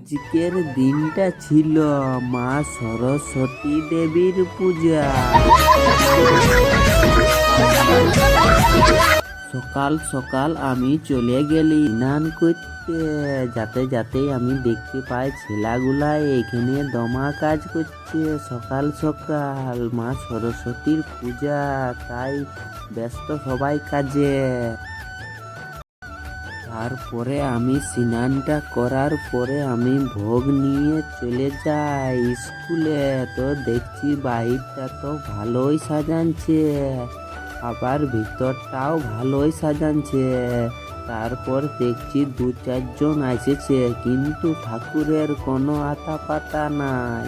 আজকের দিনটা ছিল মা সরস্বতী দেবীর পূজা। সকাল সকাল আমি চলে গেলি স্নান করতে। যাতে যাতে আমি দেখতে পাই ছেলেগুলা এখানে দমা কাজ করছে। সকাল সকাল মা সরস্বতীর পূজা, তাই ব্যস্ত সবাই কাজে। তারপরে আমি স্নানটা করার পরে আমি ভোগ নিয়ে চলে যাই স্কুলে। তো দেখছি বাইরটা তো ভালোই সাজানছে, আবার ভিতরটাও ভালোই সাজানছে। তারপর দেখছি 2-4 জন এসেছে, কিন্তু ঠাকুরের কোনো আতা পাতা নাই।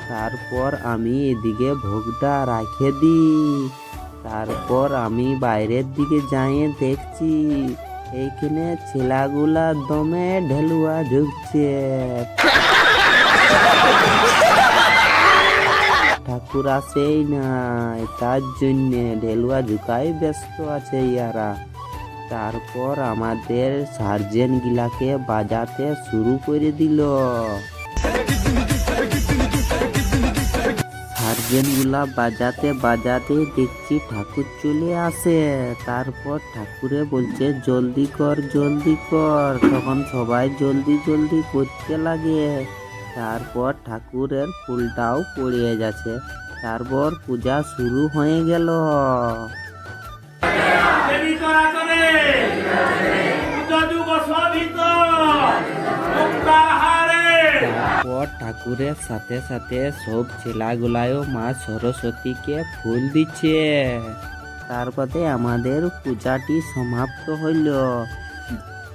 তারপর আমি এদিকে ভোগটা রেখে দিই। তারপর আমি বাইরের দিকে যাই, দেখছি এইখানে ছেলাগুলা দমে ঢেলুয়া ঝুঁকছে। ঠাকুর আসেই নাই, তার জন্যে ঢেলুয়া ঝুঁকাই ব্যস্ত আছে ইয়ারা। তারপর আমাদের সার্জেন গিলাকে বাজাতে শুরু করে দিল। সার্জেন গুলা বাজাতে বাজাতে দেখছি ঠাকুর চলে আসে। তারপর ঠাকুরে বলছে জলদি কর জলদি কর, তখন সবাই জলদি জলদি করতে লাগে। তারপর ঠাকুরের ফুলটাও পড়ে যাচ্ছে। তারপর পূজা শুরু হয়ে গেল। তারপর ঠাকুরের সাথে সাথে সব ছেলেগুলাও মা সরস্বতীকে ফুল দিচ্ছে। তারপরে আমাদের পূজাটি সমাপ্ত হইল।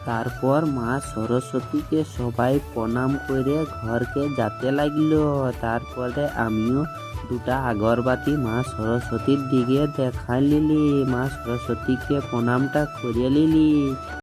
তারপর মা সরস্বতীকে সবাই প্রণাম করে ঘরকে যেতে লাগলো। তারপরে আমিও 2টা আগরবাতি মা সরস্বতীর দিকে দেখাই লিলি, মা সরস্বতীকে প্রণামটা করে লিলি।